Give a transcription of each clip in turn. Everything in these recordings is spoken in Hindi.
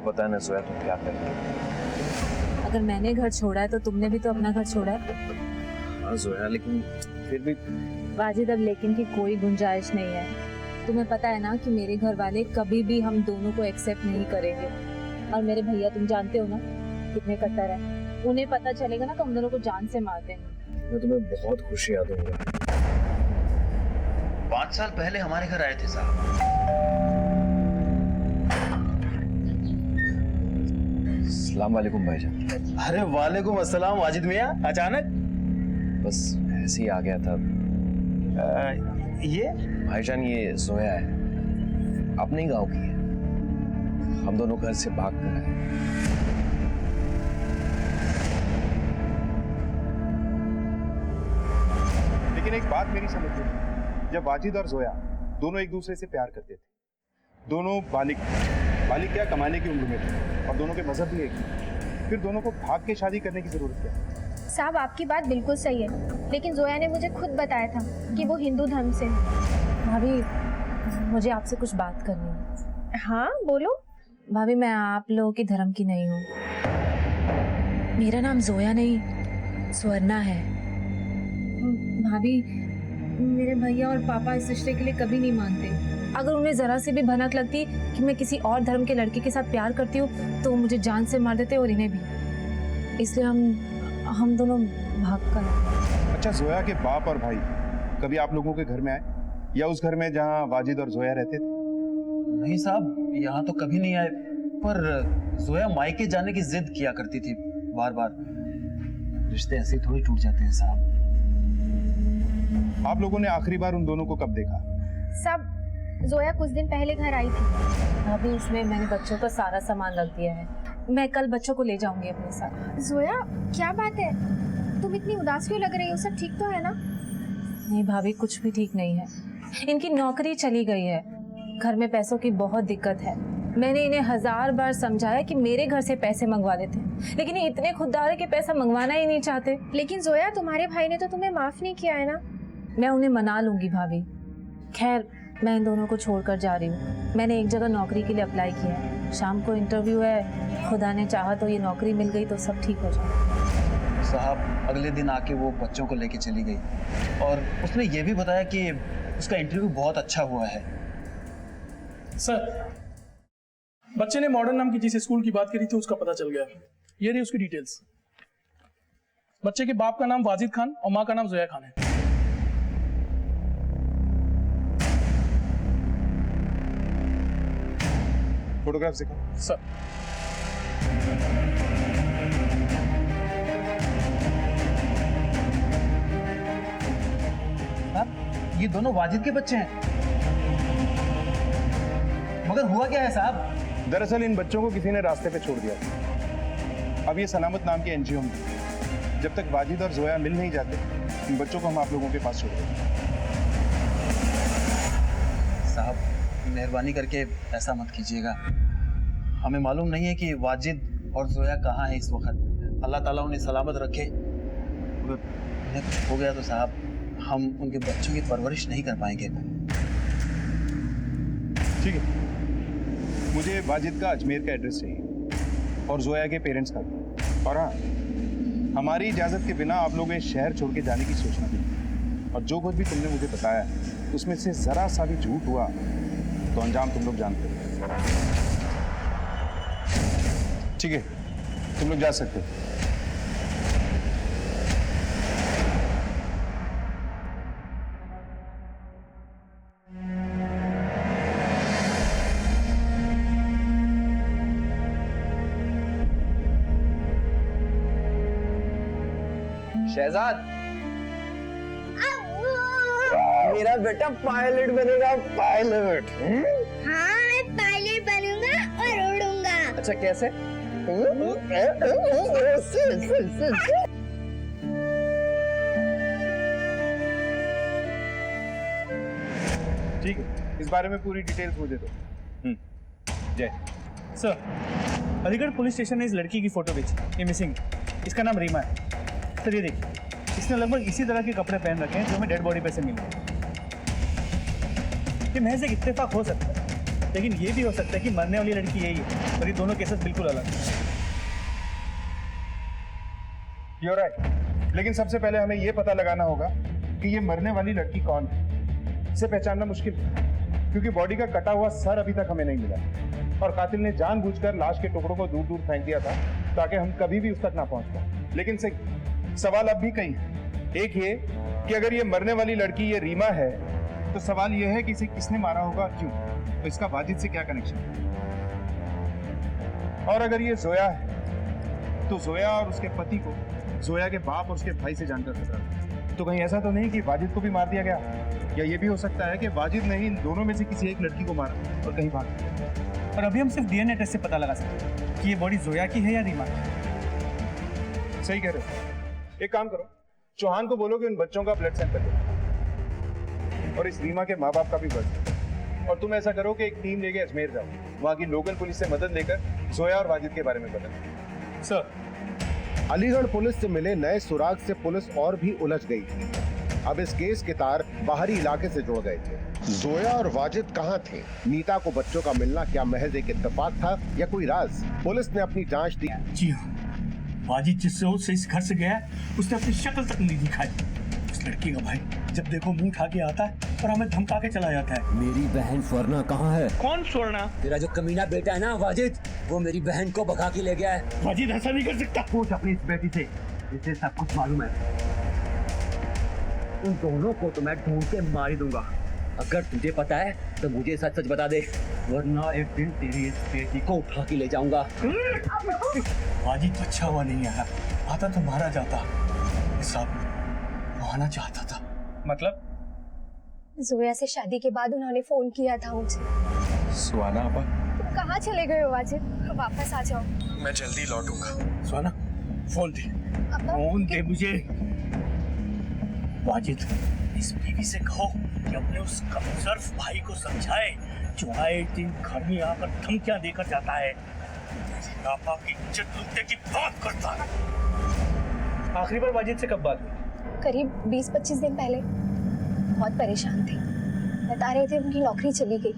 पता है ना जोया तुम क्या कर रही हो। अगर मैंने घर छोड़ा है तो तुमने भी तो अपना घर छोड़ा है। हाँ जोया, लेकिन फिर भी वाजिद, अब लेकिन की कोई गुंजाइश नहीं है। तुम्हें पता है ना कि मेरे घर वाले कभी भी हम दोनों को एक्सेप्ट नहीं करेंगे। और मेरे भैया तुम जानते हो ना कितने कट्टर हैं। उन्हें पता चलेगा ना तो हम दोनों को जान से मार देंगे। मैं तुम्हें बहुत खुशियां दूंगा। 5 साल पहले हमारे घर आए थे साहब। अस्सलाम वालेकुम भाईजान। अरे वालेकुम अस्सलाम वाजिद मियां, अचानक? बस ऐसे ही आ गया था। ये भाईजान ये जोया है, अपने ही गांव की है। हम दोनों घर से भाग कर आए। लेकिन एक बात मेरी समझ में नहीं, जब वाजिद और जोया दोनों एक दूसरे से प्यार करते थे, दोनों बालिग क्या कमाने की उम्र में थे और दोनों के मजहब भी एक ही, फिर दोनों को भाग के शादी करने की जरूरत क्या है? साहब आपकी बात बिल्कुल सही है, लेकिन जोया ने मुझे खुद बताया था कि वो हिंदू धर्म से है। भाभी मुझे आपसे कुछ बात करनी है। हाँ बोलो। भाभी मैं आप लोगों के धर्म की नहीं हूँ। मेरा नाम जोया नहीं स्वर्णा है। भाभी मेरे भैया और पापा इस रिश्ते के लिए कभी नहीं मानते। अगर उन्हें जरा सी भी भनक लगती कि मैं किसी और धर्म के लड़के के साथ प्यार करती हूँ तो वो मुझे जान से मार देते और इन्हें भी। इसलिए हम दोनों भाग कर। अच्छा, जोया के बाप और भाई कभी आप लोगों के घर में आए या उस घर में जहाँ वाजिद और जोया रहते थे? नहीं साहब, यहाँ तो कभी नहीं आए, पर जोया मायके जाने की जिद किया करती थी बार बार। रिश्ते ऐसे थोड़ी टूट जाते हैं साहब। आप लोगों ने आखिरी बार उन दोनों को कब देखा? साहब जोया कुछ दिन पहले घर आई थी। भाभी इसमें मैंने बच्चों का सारा सामान रख दिया है। मैं कल बच्चों को ले जाऊंगी अपने साथ। जोया क्या बात है, तुम इतनी उदास क्यों लग रही हो? सब ठीक तो है ना? नहीं भाभी, कुछ भी ठीक नहीं है। इनकी नौकरी चली गई है, घर में पैसों की बहुत दिक्कत है। मैंने इन्हें 1000 बार समझाया कि मेरे घर से पैसे मंगवा लेते, लेकिन ये इतने खुददार है कि पैसा मंगवाना ही नहीं चाहते। लेकिन जोया तुम्हारे भाई ने तो तुम्हें माफ नहीं किया है ना? मैं उन्हें मना लूंगी भाभी। खैर मैं इन दोनों को छोड़कर जा रही हूँ। मैंने एक जगह नौकरी के लिए अप्लाई किया है, शाम को इंटरव्यू है। खुदा ने चाहा तो ये नौकरी मिल गई तो सब ठीक हो जाए। साहब अगले दिन आके वो बच्चों को लेके चली गई और उसने ये भी बताया कि उसका इंटरव्यू बहुत अच्छा हुआ है। सर, बच्चे ने मॉडर्न नाम की जिस स्कूल की बात करी थी उसका पता चल गया। ये रही उसकी डिटेल्स। बच्चे के बाप का नाम वाजिद खान और माँ का नाम जोया खान है। फोटोग्राफ दिखाओ। सर साहब ये दोनों वाजिद के बच्चे हैं, मगर हुआ क्या है साहब? दरअसल इन बच्चों को किसी ने रास्ते पे छोड़ दिया। अब ये सलामत नाम की एनजीओ में, जब तक वाजिद और जोया मिल नहीं जाते इन बच्चों को हम आप लोगों के पास छोड़ देंगे। साहब मेहरबानी करके ऐसा मत कीजिएगा। हमें मालूम नहीं है कि वाजिद और जोया कहाँ है इस वक्त। अल्लाह ताला उन्हें सलामत रखे। उन्हें कुछ हो गया तो साहब हम उनके बच्चों की परवरिश नहीं कर पाएंगे। ठीक है, मुझे वाजिद का अजमेर का एड्रेस चाहिए और जोया के पेरेंट्स का भी। और हाँ, हमारी इजाजत के बिना आप लोग इस शहर छोड़ के जाने की सोचना नहीं। और जो कुछ भी तुमने मुझे बताया उसमें से जरा सा भी झूठ हुआ तो अंजाम तुम लोग जानते हो। ठीक है, तुम लोग जा सकते हो। शहजाद, मेरा बेटा पायलट बनेगा। पायलट? हाँ मैं पायलट बनूंगा और उड़ूंगा। अच्छा कैसे? ठीक है, इस बारे में पूरी डिटेल्स मुझे दो। जय। सर, अलीगढ़ पुलिस स्टेशन ने इस लड़की की फोटो भेजी। ये मिसिंग है। इसका नाम रीमा है। सर ये देखिए, इसने लगभग इसी तरह के कपड़े पहन रखे हैं जो हमें डेड बॉडी पे से मिले। ये महज एक इत्तेफाक हो सकता है, लेकिन ये भी हो सकता है कि मरने वाली लड़की यही है और ये दोनों केसेस बिल्कुल अलग हैं। You're right. लेकिन सबसे पहले हमें ये पता लगाना होगा कि ये मरने वाली लड़की कौन है। इसे पहचानना मुश्किल है, क्योंकि बॉडी का कटा हुआ सर अभी तक हमें नहीं मिला और कातिल ने जानबूझकर लाश के टुकड़ों को दूर दूर फेंक दिया था ताकि हम कभी भी उस तक ना पहुंच पाए। लेकिन सही सवाल अब भी कई है। एक ये कि अगर ये मरने वाली लड़की ये रीमा है तो सवाल ये है कि इसे किसने मारा होगा, क्यों, तो इसका वाजिद से क्या कनेक्शन है। और अगर ये जोया है तो जोया और उसके पति को जोया के बाप और उसके भाई से जानकर खतरा था। तो कहीं ऐसा तो नहीं कि वाजिद को भी मार दिया गया, या ये भी हो सकता है कि वाजिद ने ही इन दोनों में से किसी एक लड़की को मारा और कहीं भाग गया। और अभी हम सिर्फ डीएनए टेस्ट से पता लगा सकते हैं कि ये बॉडी जोया की है या रीमा की। सही कह रहे हो। एक काम करो, चौहान को बोलो कि उन बच्चों का ब्लड सैंपल लो और इस रीमा के माँ बाप का भी ब्लड लो। और तुम ऐसा करो कि एक टीम लेके अजमेर जाओ, वहाँ की लोकल पुलिस से मदद लेकर जोया और वाजिद के बारे में पता करो। सर, अलीगढ़ पुलिस से मिले नए सुराग से पुलिस और भी उलझ गई थी। अब इस केस के तार बाहरी इलाके से जुड़ गए थे। जोया और वाजिद कहाँ थे? नीता को बच्चों का मिलना क्या महज एक इत्तेफाक था या कोई राज? पुलिस ने अपनी जांच दी। जी हाँ, वाजिद जिस रोज से इस घर से गया उसने अपनी शक्ल तक नहीं दिखाई। उस लड़की का भाई जब देखो मुंह उठा के आता है और हमें धमका के चला जाता है। मेरी बहन स्वर्णा कहाँ है? कौन स्वर्णा? तेरा जो कमीना बेटा है ना वाजिद, वो मेरी बहन को भगा के ले गया है। वाजिद ऐसा नहीं कर सकता। पूछ अपनी इस बेटी से, इसे सब कुछ मालूम है। उन दोनों को तो मैं ढूंढ के मार ही दूंगा। अगर तुझे पता है तो मुझे सच सच बता दे, वरना एक दिन तेरी इस बेटी को उठा के ले जाऊंगा। वाजिद तो अच्छा हुआ नहीं आया, आता तो मारा जाता। सब मारना चाहता था। मतलब? जोया से शादी के बाद उन्होंने फोन किया था मुझे। सुहाना आपा, तुम कहाँ चले गए हो वाजिद? वापस आ जाओ। मैं जल्दी लौटूंगा। सुहाना, फोन दे, फोन दे मुझे। वाजिद, इस बीवी से कहो कि अपने उस कमजोर भाई को समझाए जो आए दिन घर में आकर धमकियां देकर जाता है, पापा की इज्जत लूटने की बात करता है। आखिरी बार वाजिद से कब बात हुई? करीब 20-25 दिन पहले। बहुत परेशान थे, बता रहे थे उनकी नौकरी चली गई।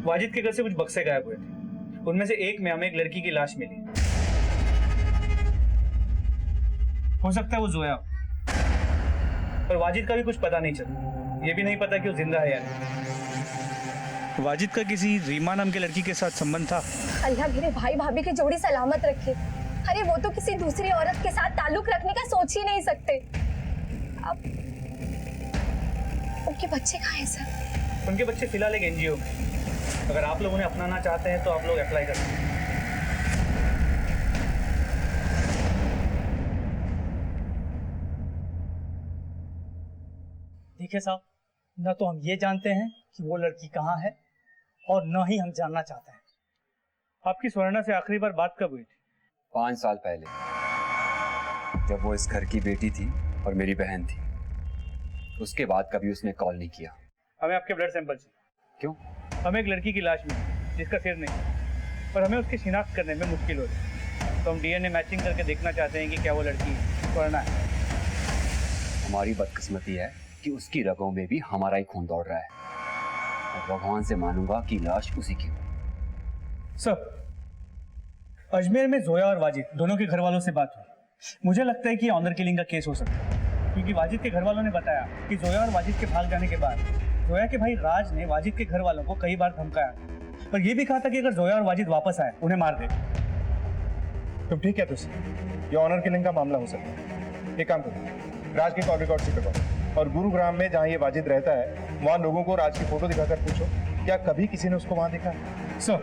वाजिद के घर से कुछ बक्से गायब हुए थे, उनमें से एक में हमें एक लड़की की लाश मिली। हो सकता है वो जोया, पर वाजिद का भी कुछ पता नहीं चला। ये भी नहीं पता कि वो जिंदा है या नहीं। वाजिद का किसी रीमा नाम की लड़की के साथ संबंध था। अल्लाह मेरे भाई भाभी की जोड़ी सलामत रखे। अरे वो तो किसी दूसरी औरत के साथ ताल्लुक रखने का सोच ही नहीं सकते। अब उनके बच्चे कहाँ हैं सर? उनके बच्चे फिलहाल एक एनजीओ में। अगर आप लोग उन्हें अपनाना चाहते हैं तो आप लोग अप्लाई कर सकते हैं। देखिए साहब, न तो हम ये जानते हैं कि वो लड़की कहाँ है और न ही हम जानना चाहते हैं। आपकी स्वर्णा से आखिरी बार बात कब हुई थी? 5 साल पहले, जब वो इस घर की बेटी थी और मेरी बहन थी। उसके बाद कभी उसने कॉल नहीं किया। हमें आपके ब्लड सैंपल चाहिए। क्यों? हमें एक लड़की की लाश मिली जिसका सिर नहीं, पर हमें उसकी शिनाख्त करने में मुश्किल हो रही है। तो हम डीएनए मैचिंग करके देखना चाहते हैं कि क्या वो लड़की स्वर्णा है। हमारी बदकिस्मती है कि उसकी रगों में भी हमारा ही खून दौड़ रहा है, और भगवान से मानूंगा कि लाश उसी की हो। सर, अजमेर में जोया और वाजिद दोनों के घर वालों से बात हुई। मुझे लगता है कि ऑनर किलिंग का केस हो सकता है, क्योंकि वाजिद के घर वालों ने बताया कि जोया और वाजिद के भाग जाने के बाद जोया के भाई राज ने वाजिद के घर वालों को कई बार धमकाया, पर यह भी कहा था कि अगर जोया और वाजिद वापस आए उन्हें मार दे। तुम ठीक है तुझसे, ये ऑनर किलिंग का मामला हो सकता है। एक काम करो, राज के कॉल रिकॉर्ड से करवाओ और गुरुग्राम में जहाँ ये वाजिद रहता है वहाँ लोगों को राज की फोटो दिखाकर पूछो क्या कभी किसी ने उसको वहाँ देखा है। सर,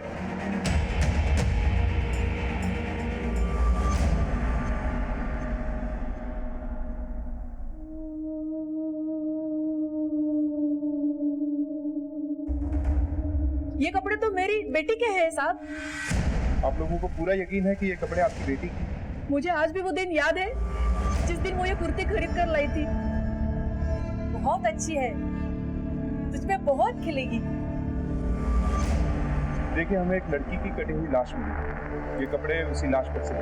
ये कपड़े तो मेरी बेटी के हैं साहब। आप लोगों को पूरा यकीन है कि ये कपड़े आपकी बेटी की? मुझे आज भी वो दिन याद है जिस दिन वो ये कुर्ती खरीद कर लाई थी। बहुत अच्छी है, तुझमें बहुत खिलेगी। देखिए, हमें एक लड़की की कटी हुई लाश मिली। ये कपड़े उसी लाश पर से।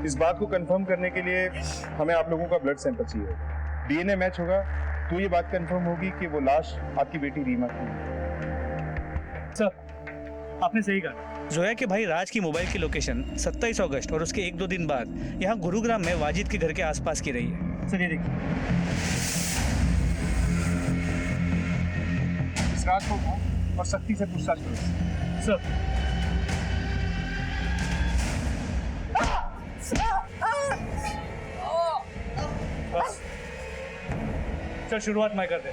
इस बात को कंफर्म करने के लिए हमें आप लोगों का ब्लड सैंपल चाहिए। डीएनए मैच होगा तो ये बात कंफर्म होगी कि वो लाश आपकी बेटी रीमा की है। सर आपने सही कहा। जोया के भाई राज की मोबाइल की लोकेशन 27 अगस्त और उसके 1-2 दिन बाद यहाँ गुरुग्राम में वाजिद के घर के आसपास की रही है। सर ये देखिए, इस रात को उठाओ और सख्ती से पूछताछ करो। सर बस चल शुरुआत मैं कर दे।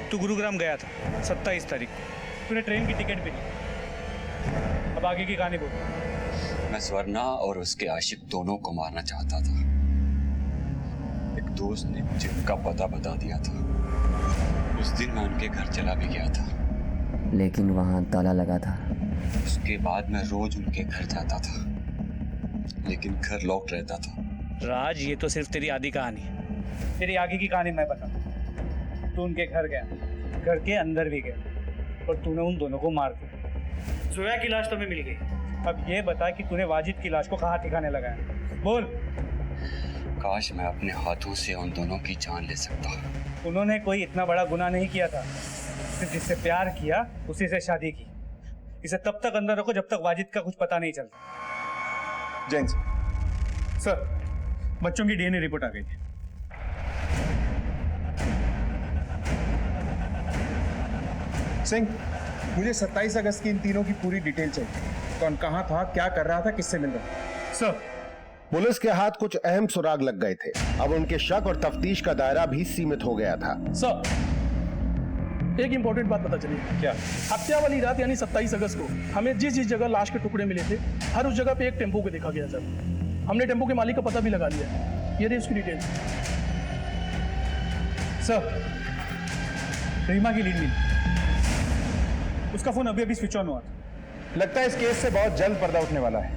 तू गुरुग्राम गया था 27 तारीख को, तूने ट्रेन की टिकट भी ली। अब आगे की कहानी बोल। मैं स्वर्णा और उसके आशिक दोनों को मारना चाहता था। एक दोस्त ने मुझे उनका पता बता दिया था। उस दिन मैं उनके घर चला भी गया था, लेकिन वहाँ ताला लगा था। उसके बाद मैं रोज उनके घर जाता था, लेकिन घर लॉक्ड रहता था। राज, ये तो सिर्फ तेरी आधी कहानी है। तेरी आगे की कहानी मैं बताऊं। तू उनके घर गया, घर के अंदर भी गया और तूने उन दोनों को मार दिया। जोया की लाश तुम्हें मिल गई। अब ये बता कि तूने वाजिद की लाश को कहाँ ठिकाने लगाया, बोल। काश मैं अपने हाथों से उन दोनों की जान ले सकता। उन्होंने कोई इतना बड़ा गुनाह नहीं किया था। सिर्फ जिससे प्यार किया उसी से शादी की। इसे तब तक अंदर रखो जब तक वाजिद का कुछ पता नहीं चलता। जैन सर, बच्चों की डीएनए रिपोर्ट आ गई है। सिंह, मुझे 27 अगस्त की इन तीनों की पूरी डिटेल चाहिए। कौन कहाँ था, क्या कर रहा था, किससे मिल रहा था? सर, पुलिस के हाथ कुछ अहम सुराग लग गए थे। अब उनके शक और तफ्तीश का दायरा भी सीमित हो गया था। सर, एक इंपॉर्टेंट बात पता चली। क्या? हत्या वाली रात यानी 27 अगस्त को हमें जिस जिस जगह लाश के टुकड़े मिले थे, हर उस जगह पे एक टेम्पो को देखा गया सर। हमने टेम्पो के मालिक का पता भी लगा लिया। ये रही उसकी डिटेल्स। सर, रीमा की लीड मिली। उसका फोन अभी स्विच ऑन हुआ था। लगता है इस केस से बहुत जल्द पर्दा उठने वाला है,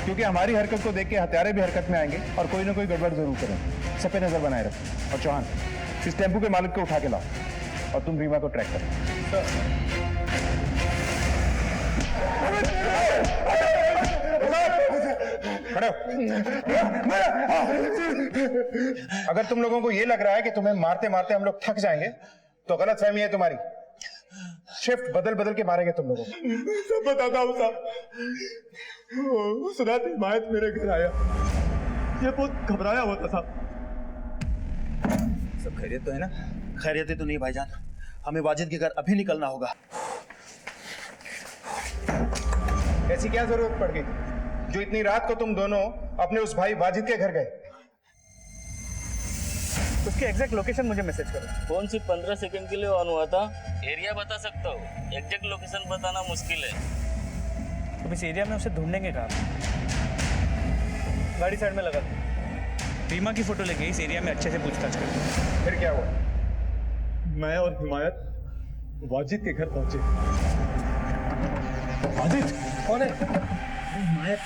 क्योंकि हमारी हरकत को देख के हत्यारे भी हरकत में आएंगे और कोई ना कोई गड़बड़ जरूर करेंगे। सब पे नजर बनाए रखो। और चौहान, इस टेम्पो के मालिक को उठा के लाओ और तुम रीमा को ट्रैक करो। खड़े हो। अगर तुम लोगों को ये लग रहा है कि तुम्हें मारते मारते हम लोग थक जाएंगे, तो गलत फहमी है तुम्हारी। शिफ्ट बदल बदल के मारेंगे तुम लोगों को। सब बताता हूँ साहब। उस रात हिमायत मेरे घर आया, ये बहुत घबराया हुआ था साहब। सब खैरियत तो है ना? खैरियत तो नहीं भाईजान, हमें वाजिद के घर अभी निकलना होगा। ऐसी क्या जरूरत पड़ गई थी जो इतनी रात को तुम दोनों अपने उस भाई वाजिद के घर गए? उसकी एग्जैक्ट लोकेशन मुझे मैसेज करो। फोन सिर्फ 15 सेकंड के लिए ऑन हुआ था। एरिया बता सकता हूँ, एग्जैक्ट लोकेशन बताना मुश्किल है। अब इस एरिया में उसे ढूंढेंगे कहाँ? गाड़ी साइड में लगा दो। रीमा की फोटो लेके इस एरिया में अच्छे से पूछताछ करो। फिर क्या हुआ? मैं और हिमायत वाजिद के घर पहुंचे। वाजिद कौन है? हिमायत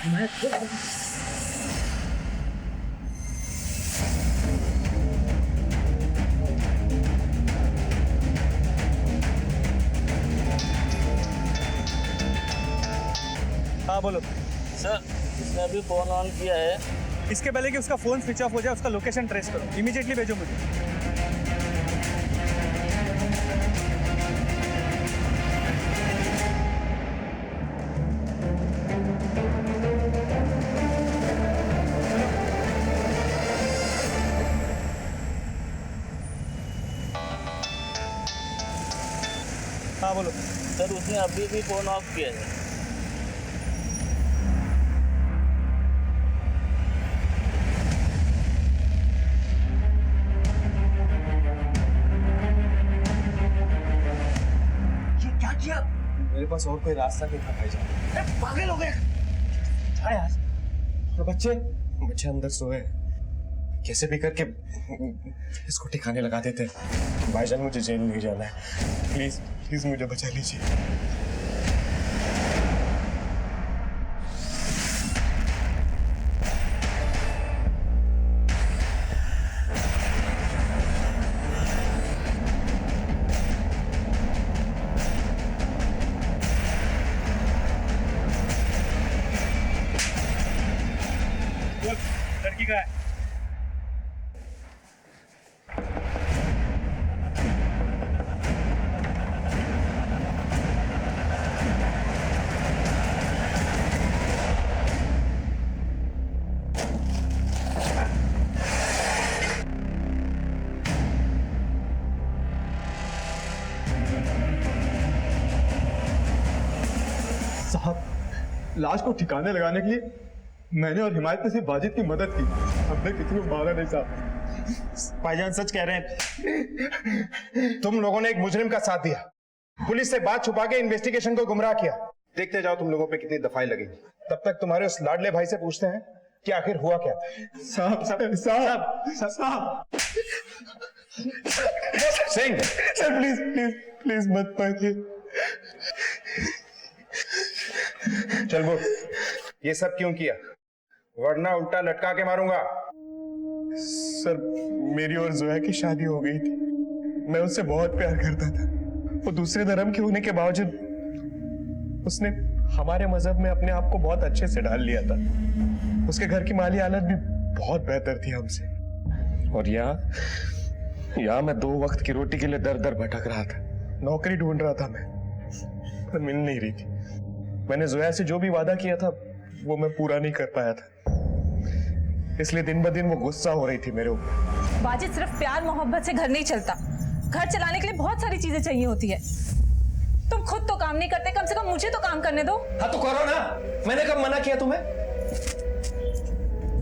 हाँ बोलो। सर, इसने अभी फोन ऑन किया है। इसके पहले कि उसका फोन स्विच ऑफ हो जाए, उसका लोकेशन ट्रेस करो। इमीडिएटली भेजो मुझे। हाँ बोलो। सर, उसने अभी भी फोन ऑफ किया है। मेरे पास और कोई रास्ता नहीं था भाईजान। पागल हो गए तो बच्चे अंदर सोए, कैसे भी करके इसको ठिकाने लगा देते। भाईजान मुझे जेल नहीं जाना है, प्लीज प्लीज मुझे बचा लीजिए। लड़की का है। साहब लाश को ठिकाने लगाने के लिए मैंने और हिमायत ने सिर्फ वाजिद की मदद की, हमने किसी को मारा नहीं साहब। भाईजान सच कह रहे हैं, तुम लोगों ने एक मुजरिम का साथ दिया, पुलिस से बात छुपा के इन्वेस्टिगेशन को गुमराह किया। देखते जाओ तुम लोगों पे कितनी दफाई लगेगी। तब तक तुम्हारे उस लाडले भाई से पूछते हैं कि आखिर हुआ क्या था। साहब साहब साहब साहब Singh, sir please please please मत मारिए। चल बोल, ये सब क्यों किया, वरना उल्टा लटका के मारूंगा। सर मेरी और जोया की शादी हो गई थी, मैं उससे बहुत प्यार करता था। वो दूसरे धर्म के होने के बावजूद उसने हमारे मजहब में अपने आप को बहुत अच्छे से ढाल लिया था। उसके घर की माली हालत भी बहुत बेहतर थी हमसे। और यहाँ मैं 2 वक्त की रोटी के लिए दर दर भटक रहा था। नौकरी ढूंढ रहा था मैं, पर मिल नहीं रही थी। मैंने जोया से जो भी वादा किया था वो मैं पूरा नहीं कर पाया था, इसलिए दिन ब दिन वो गुस्सा हो रही थी मेरे ऊपर। वाजिद, सिर्फ प्यार मोहब्बत से घर नहीं चलता, घर चलाने के लिए बहुत सारी चीजें चाहिए होती है। तुम खुद तो काम नहीं करते, कम से कम मुझे तो काम करने दो। हाँ तो करो ना, मैंने कब मना किया तुम्हें?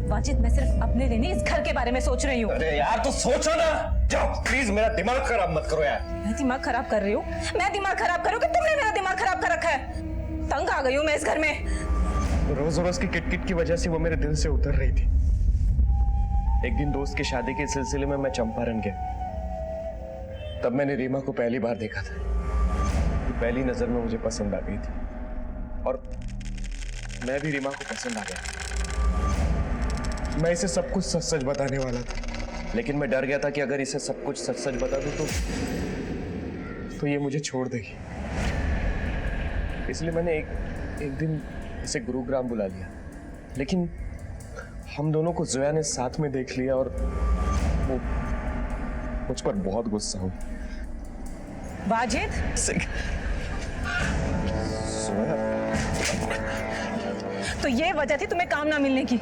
वाजिद, मैं सिर्फ अपने लिए नहीं, इस घर के बारे में सोच रही हूँ। अरे यार तो सोचो ना, जाओ प्लीज, मेरा दिमाग खराब मत करो यार। मैं दिमाग खराब कर रही हूँ? मैं दिमाग खराब करूँ कि तुमने मेरा दिमाग खराब कर रखा है? तंग आ गई हूँ मैं इस घर में। रोज रोज की किटकिट की वजह से वो मेरे दिल से उतर रही थी। एक दिन दोस्त की शादी के सिलसिले में मैं चंपारण गया, तब मैंने रीमा को पहली बार देखा था। पहली नजर में मुझे पसंद आ गई थी और मैं भी रीमा को पसंद आ गया। मैं इसे सब कुछ सच सच बताने वाला था, लेकिन मैं डर गया था कि अगर इसे सब कुछ सच सच बता दूं तो ये मुझे छोड़ देगी। इसलिए मैंने एक दिन इसे गुरुग्राम बुला लिया, लेकिन हम दोनों को जोया ने साथ में देख लिया और वो मुझ पर बहुत गुस्सा हुई। वाजिद, तो ये वजह थी तुम्हें काम ना मिलने की?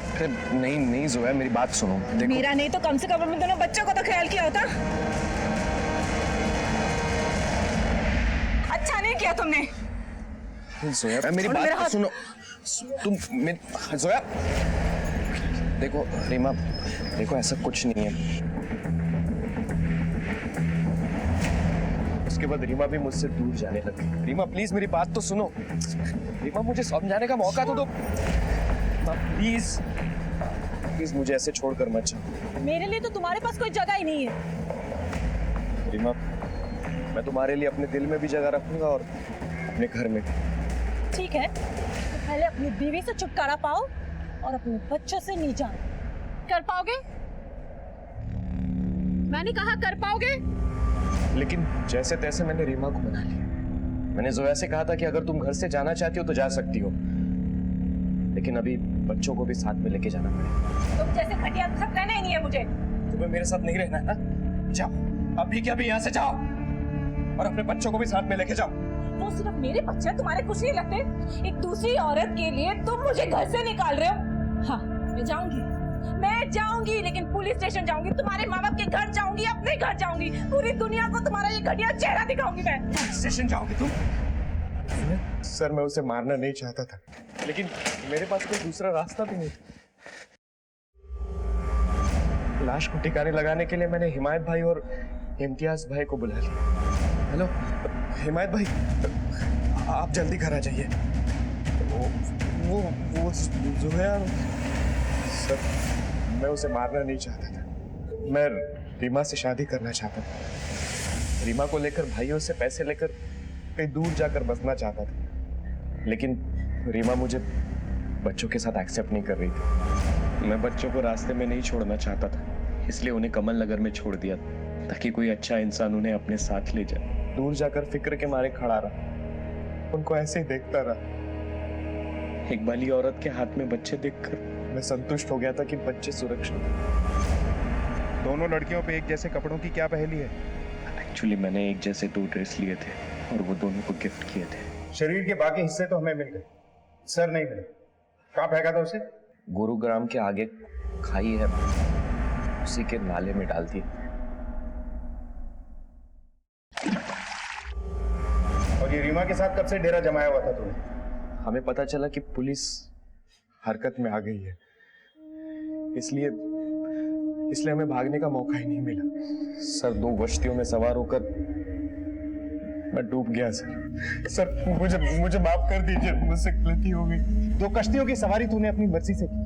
नहीं नहीं जोया, मेरी बात सुनो। देखो, मेरा नहीं तो कम से कम अपने दोनों बच्चों को तो ख्याल किया होता। अच्छा नहीं किया तुमने। जोया मेरी बात तो सुनो। तुम जोया, देखो रीमा, देखो ऐसा कुछ नहीं है। उसके बाद रीमा भी मुझसे दूर जाने लगी। रीमा प्लीज मेरी बात तो सुनो। रीमा मुझे समझाने का मौका तो दो। प्लीज प्लीज मुझे ऐसे छोड़कर मत जाओ। मेरे लिए तो तुम्हारे पास कोई जगह ही नहीं है। रीमा, मैं तुम्हारे लिए अपने दिल में भी जगह रखूंगा और अपने घर में भी। ठीक है, तो पहले अपनी बीवी से छुटकारा पाओ और अपने बच्चों से नहीं जाओ। कर पाओगे? मैंने कहा कर पाओगे? लेकिन जैसे तैसे मैंने रीमा को मना लिया। मैंने जोया से कहा था कि अगर तुम घर से जाना चाहती हो तो जा सकती हो, लेकिन अभी बच्चों को भी साथ में लेके जाना पड़ेगा। तुम जैसे घटिया सब रहना ही नहीं है मुझे। तुम्हें मेरे साथ नहीं रहना है ना? जाओ अभी के अभी यहाँ से जाओ और अपने बच्चों को भी साथ में लेके जाओ। वो सिर्फ मेरे बच्चे हैं, तुम्हारे कुछ नहीं लगते। एक दूसरी औरत के लिए तुम मुझे घर से निकाल रहे हो। हाँ, मैं जाऊंगी, लेकिन पुलिस स्टेशन जाऊंगी, तुम्हारे माँ बाप के घर जाऊंगी, अपने घर जाऊंगी, पूरी दुनिया को तुम्हारा ये घटिया चेहरा दिखाऊंगी मैं। पुलिस स्टेशन जाओगी तुम? सर मैं उसे मारना नहीं चाहता था, लेकिन मेरे पास कोई दूसरा रास्ता भी नहीं था। लाश को ठिकाने लगाने के लिए मैंने हिमायत भाई और इम्तियाज भाई को बुला लिया। हेलो हिमायत भाई, आप जल्दी घर आ जाइए। वो जो है सर, मैं उसे मारना नहीं चाहता था। मैं रीमा से शादी करना चाहता था। रीमा को लेकर भाइयों से पैसे लेकर कहीं दूर जाकर बसना चाहता था, लेकिन रीमा मुझे बच्चों के साथ एक्सेप्ट नहीं कर रही थी। मैं बच्चों को रास्ते में नहीं छोड़ना चाहता था, इसलिए उन्हें कमल नगर में छोड़ दिया ताकि कोई अच्छा इंसान उन्हें अपने साथ ले जाए। दूर जाकर फिक्र के मारे खड़ा रहा, उनको ऐसे ही देखता रहा। एक बाली औरत के हाथ में बच्चे देखकर मैं संतुष्ट हो गया था कि बच्चे सुरक्षित हैं। दोनों लड़कियों पे एक जैसे कपड़ों की क्या पहेली है? एक्चुअली मैंने एक जैसे 2 ड्रेस लिए थे और वो दोनों को गिफ्ट किए थे। शरीर के बाकी हिस्से तो हमें मिल गए, सर नहीं मिले। कहाँ फेंका था उसे? गुरुग्राम के आगे खाई है, उसी के नाले में डाल दिए। और ये रीमा के साथ कब से डेरा जमाया हुआ था तूने? हमें पता चला कि पुलिस हरकत में आ गई है, इसलिए हमें भागने का मौका ही नहीं मिला। सर 2 कश्तियों में सवार होकर मैं डूब गया सर मुझे माफ कर दीजिए, मुझसे गलती हो गई। 2 कश्तियों की सवारी तूने अपनी मर्जी से की,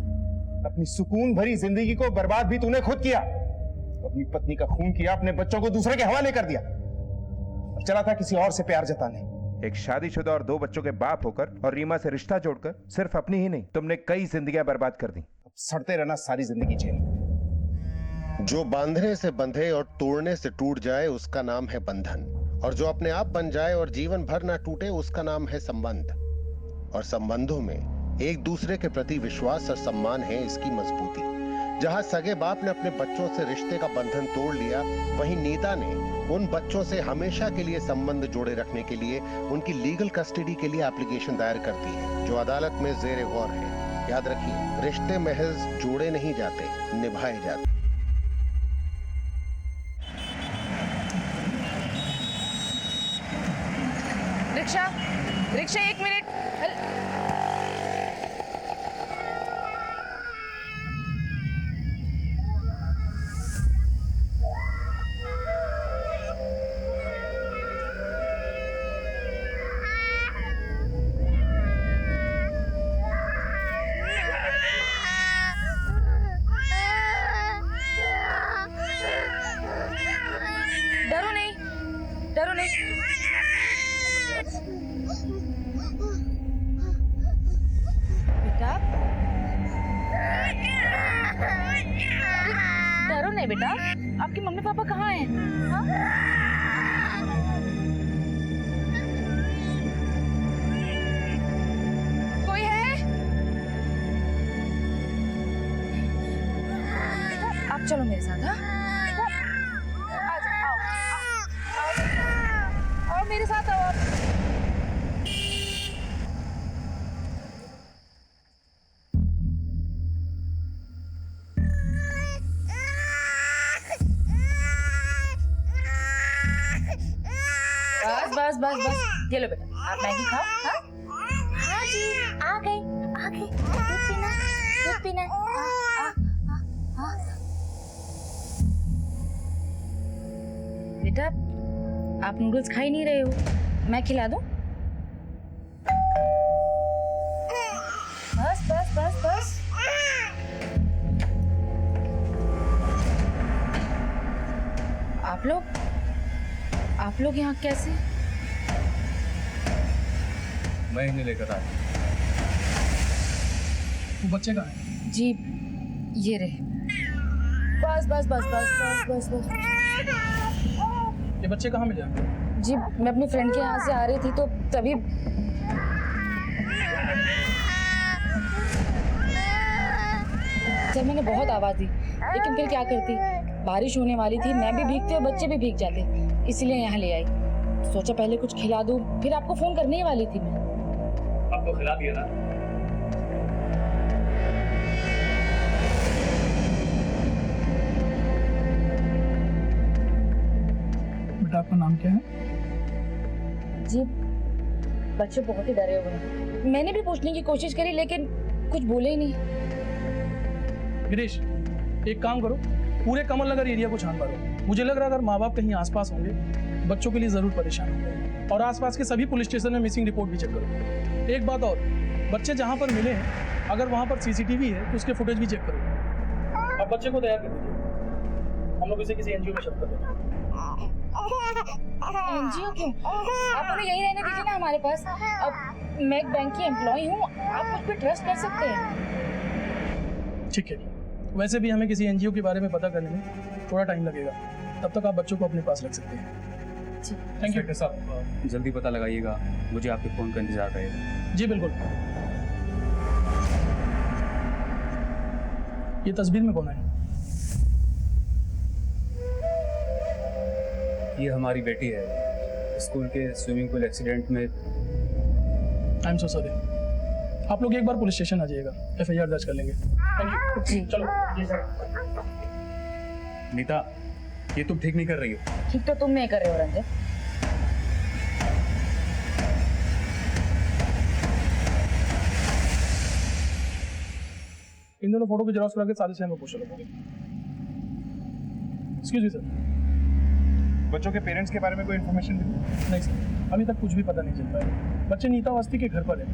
अपनी सुकून भरी जिंदगी को बर्बाद भी तूने खुद किया, अपनी पत्नी का खून किया, अपने बच्चों को दूसरे के हवाले कर दिया और चला था किसी और से प्यार जताने। एक शादीशुदा और 2 बच्चों के बाप होकर और रीमा से रिश्ता जोड़कर सिर्फ अपनी ही नहीं, तुमने कई जिंदगियां बर्बाद कर दी। अब सड़ते रहना सारी जिंदगी जेल। जो बांधने से बंधे और तोड़ने से टूट जाए उसका नाम है बंधन, और जो अपने आप बन जाए और जीवन भर ना टूटे उसका नाम है संबंध। और संबंधों में एक दूसरे के प्रति विश्वास और सम्मान है इसकी मजबूती। जहां सगे बाप ने अपने बच्चों से रिश्ते का बंधन तोड़ लिया, वहीं नीता ने उन बच्चों से हमेशा के लिए संबंध जोड़े रखने के लिए उनकी लीगल कस्टडी के लिए एप्लीकेशन दायर कर दी है, जो अदालत में जेर गौर है। याद रखिए, रिश्ते महज जोड़े नहीं जाते, निभाए जाते। Rickshaw 1 minute. डरो नहीं। बेटा डरो नहीं बेटा, आपके मम्मी पापा कहाँ हैं? हाँ? कोई है? आप चलो मेरे साथ। हाँ आओ मेरे साथ आओ। बस ये लो बेटा, आप मैगी खाओ। हाँ हाँ जी, आ गई। दूध पीना बेटा, आप नूडल्स खा ही नहीं रहे हो, मैं खिला दूं? बस आप लोग यहाँ कैसे? मैं इन्हें लेकर आया। वो बच्चे कहाँ हैं? जी ये रहे। बस। ये बच्चे कहाँ मिले आपको? जी मैं अपनी फ्रेंड के यहाँ से आ रही थी तो तभी सर मैंने बहुत आवाज दी, लेकिन फिर क्या करती, बारिश होने वाली थी, मैं भी भीगती और बच्चे भी भीग जाते, इसलिए यहाँ ले आई। सोचा पहले कुछ खिला दूं, फिर आपको फोन करने ही वाली थी मैं। आपको खिला दिया ना? बेटा आपका नाम क्या है? जी बच्चे बहुत ही डरे हुए हैं, मैंने भी पूछने की कोशिश करी लेकिन कुछ बोले ही नहीं। गिरीश एक काम करो, पूरे कमल नगर एरिया को छान मारो। मुझे लग रहा है अगर माँ बाप कहीं आसपास होंगे, बच्चों के लिए जरूर परेशान होंगे। और आसपास के सभी पुलिस स्टेशन में मिसिंग रिपोर्ट भी चेक करो। एक बात और, बच्चे जहाँ पर मिले हैं अगर वहाँ पर सीसीटीवी है तो उसके फुटेज भी चेक करो। अब बच्चे को तैयार कर दीजिए, हम लोग इसे किसी एनजीओ में शिफ्ट कर देंगे। एनजीओ क्यों? आप हमें यही रहने दीजिए ना हमारे पास। अब मैं एक बैंक की एम्प्लॉय हूँ, आप मुझ पर ट्रस्ट कर सकते हैं। ठीक है, वैसे भी हमें किसी एनजीओ के बारे में पता करने में थोड़ा टाइम लगेगा, तब तक आप बच्चों को अपने पास रख सकते हैं। थैंक यू साहब, जल्दी पता लगाइएगा, मुझे आपके फोन का इंतजार रहेगा। जी बिल्कुल। ये तस्वीर में कौन है? ये हमारी बेटी है, स्कूल के स्विमिंग पूल एक्सीडेंट में। I am so sorry. आप लोग एक बार पुलिस स्टेशन आ जाइएगा, एफआईआर दर्ज कर लेंगे। Thank you. जी चलो। नीता, ये तुम ठीक नहीं कर रही हो। ठीक तो तुम नहीं कर रहे हो रंजन। इन दोनों फोटो की जेरॉक्स करा के सारे शहर में पोस्टर लगवाओगे। Excuse me sir. बच्चों के पेरेंट्स के बारे में कोई इन्फॉर्मेशन मिली? नहीं सर, अभी तक कुछ भी पता नहीं चल पाया। बच्चे नीता अवस्थी के घर पर है।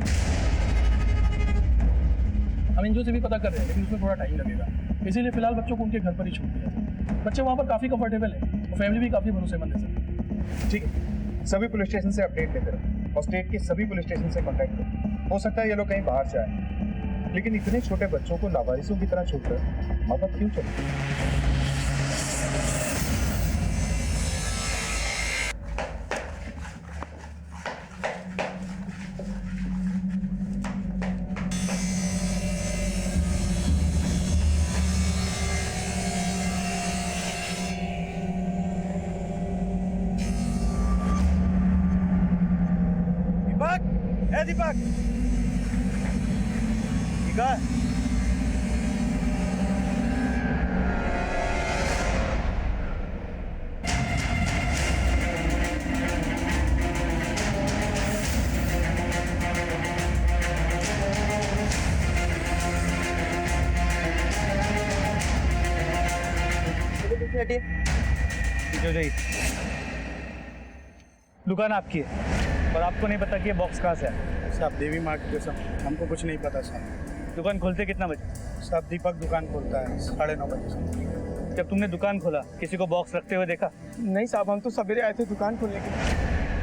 हम एनजीओ से भी पता कर रहे हैं, लेकिन उसमें थोड़ा टाइम लगेगा, इसीलिए फिलहाल बच्चों को उनके घर पर ही छोड़ दिया। बच्चे वहाँ पर काफ़ी कंफर्टेबल है और फैमिली भी काफ़ी भरोसेमंद है सर। ठीक है, सभी पुलिस स्टेशन से अपडेट लेते रहो और स्टेट के सभी पुलिस स्टेशन से कॉन्टैक्ट करो। हो सकता है ये लोग कहीं बाहर से आए, लेकिन इतने छोटे बच्चों को लावारिसों की तरह छोड़कर माँ बाप क्यों चले? दीपक, दुकान आपकी है और आपको नहीं पता कि ये बॉक्स कहाँ से है? साहब देवी मार्ट के सब हमको कुछ नहीं पता साहब। दुकान खोलते कितना बजे? साहब दीपक दुकान खोलता है 9:30 बजे से। जब तुमने दुकान खोला किसी को बॉक्स रखते हुए देखा? नहीं साहब, हम तो सवेरे आए थे दुकान खोलने के लिए,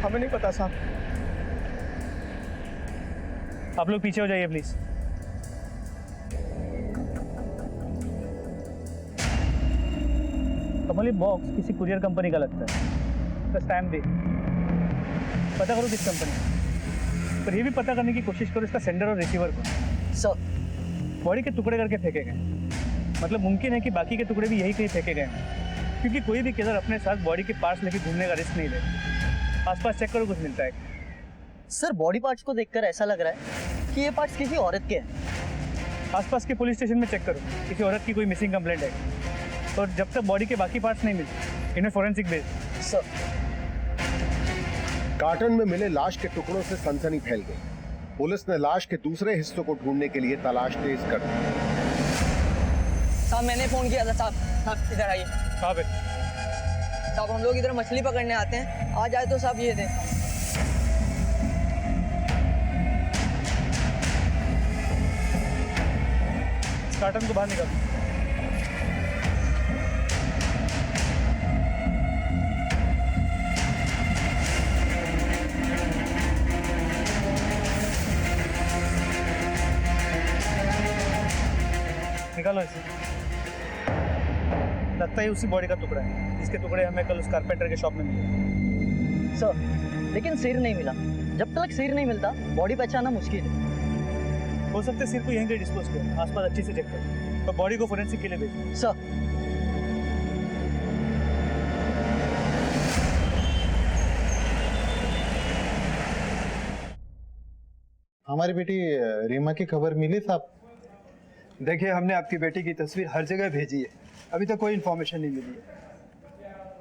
हमें नहीं पता साहब। आप लोग पीछे हो जाइए प्लीज। कमल, ये बॉक्स किसी कुरियर कंपनी का लगता है, इसका स्टैम्प भी। पता करो किस कंपनी, पर ये भी पता करने की कोशिश करो इसका सेंडर और रिसीवर कौन। सर, बॉडी के टुकड़े करके फेंके गए, मतलब मुमकिन है कि बाकी के टुकड़े भी यही कहीं फेंके गए हैं, क्योंकि कोई भी किलर अपने साथ बॉडी के पार्ट्स लेके घूमने का रिस्क नहीं ले। आसपास चेक करो, कुछ मिलता है। सर बॉडी पार्ट्स को देखकर ऐसा लग रहा है कि ये पार्ट्स किसी औरत के हैं। आसपास के पुलिस स्टेशन में चेक करो, किसी औरत की कोई मिसिंग कंप्लेंट है, और जब तक बॉडी के बाकी पार्ट्स नहीं मिलते इन्हें फोरेंसिक भेज। सर, कार्टन में मिले लाश के टुकड़ों से सनसनी फैल गई। पुलिस ने लाश के दूसरे हिस्सों को ढूंढने के लिए तलाश तेज कर दी। साहब मैंने फोन किया था। साहब इधर आइए। कहाँ पे? साहब हम लोग इधर मछली पकड़ने आते हैं, आ जाए तो साहब ये दे। कार्टन को बाहर निकाल। निकालो इसे। लगता है उसी बॉडी का टुकड़ा है जिसके टुकड़े हमें कल उस कारपेंटर के शॉप में मिले। सर लेकिन सिर नहीं मिला। जब तक सिर नहीं मिलता बॉडी पहचानना मुश्किल है। हो सकता है सिर को यहीं कहीं डिस्पोज करो, आसपास अच्छी से चेक करो और बॉडी को फोरेंसिक के लिए भेजो। सर हमारी बेटी रीमा की खबर मिली साहब? देखिए, हमने आपकी बेटी की तस्वीर हर जगह भेजी है, अभी तक कोई इन्फॉर्मेशन नहीं मिली है।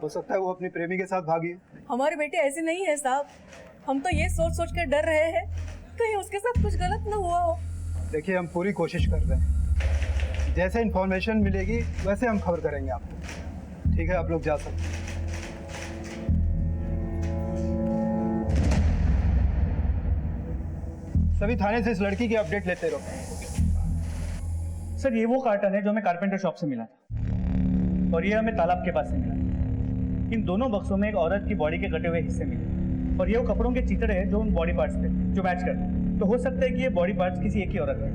हो सकता है वो अपनी प्रेमी के साथ भागी है। हमारी बेटी ऐसी नहीं है साहब, हम तो ये सोच सोच कर डर रहे हैं कहीं उसके साथ कुछ गलत न हुआ हो। देखिए, हम पूरी कोशिश कर रहे हैं, जैसे इन्फॉर्मेशन मिलेगी वैसे हम खबर करेंगे आपको। ठीक है, आप लोग जा सकते हैं। सभी थाने से इस लड़की की अपडेट लेते रहो। सर ये वो कार्टन है जो हमें कारपेंटर शॉप से मिला था, और ये हमें तालाब के पास से मिला। इन दोनों बक्सों में एक औरत की बॉडी के कटे हुए हिस्से मिले, और ये वो कपड़ों के चितड़े हैं जो उन बॉडी पार्ट्स थे जो मैच करते हैं। तो हो सकता है कि ये बॉडी पार्ट्स किसी एक ही औरत के।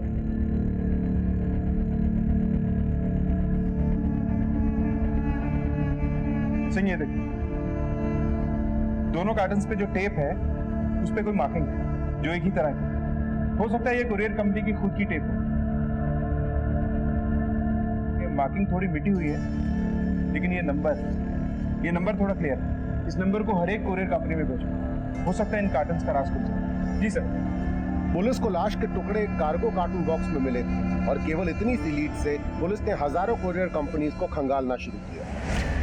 सिंह, ये देखिए, दोनों कार्टन्स पे जो टेप है उस पे कोई मार्किंग है जो एक ही तरह की। हो सकता है ये कुरियर कंपनी की खुद की टेप हो। ये मार्किंग थोड़ी मिटी हुई है, लेकिन ये नंबर थोड़ा क्लियर है। इस नंबर को हर एक कुरियर कंपनी में भेजो। हो सकता है इन कार्टन्स का राज खुल जाए। जी सर। पुलिस को लाश के टुकड़े कार्गो कार्टून बॉक्स में मिले थे, और केवल इतनी सी लीड से पुलिस ने हजारों कुरियर कंपनीज को खंगालना शुरू किया।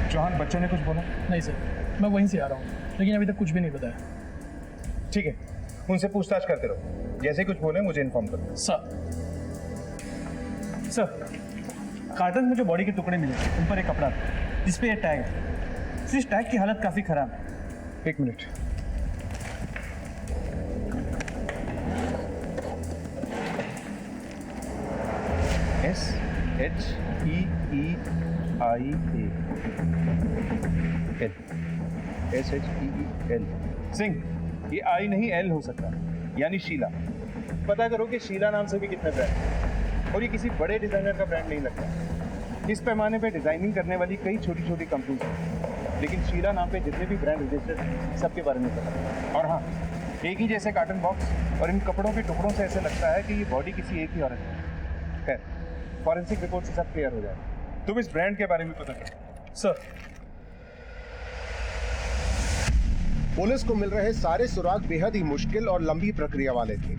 चौहान, बच्चों ने कुछ बोला? नहीं सर, मैं वहीं से आ रहा हूँ, लेकिन अभी तक कुछ भी नहीं बताया। ठीक है, उनसे पूछताछ करते रहो, जैसे कुछ बोले मुझे इन्फॉर्म करो। सर। सर, कार्टन में जो बॉडी के टुकड़े मिले उन पर एक कपड़ा था जिस पे ये टैग है। इस टैग की हालत काफी खराब है। एक मिनट। SHEEIA सिंह, ये आई नहीं एल हो सकता, यानी शीला। पता करो कि शीला नाम से भी कितने ब्रांड हैं, और ये किसी बड़े डिजाइनर का ब्रांड नहीं लगता। इस पैमाने पे डिजाइनिंग करने वाली कई छोटी छोटी कंपनीज हैं, लेकिन शीला नाम पे जितने भी ब्रांड रजिस्टर्ड हैं सबके बारे में पता है। और हाँ, एक ही जैसे कार्टन बॉक्स और इन कपड़ों के टुकड़ों से ऐसे लगता है कि ये बॉडी किसी एक ही औरत की है। खैर, फॉरेंसिक रिपोर्ट से सब क्लियर हो जाएगा। तुम इस ब्रांड के बारे में पता करो। सर, पुलिस को मिल रहे सारे सुराग बेहद ही मुश्किल और लंबी प्रक्रिया वाले थे।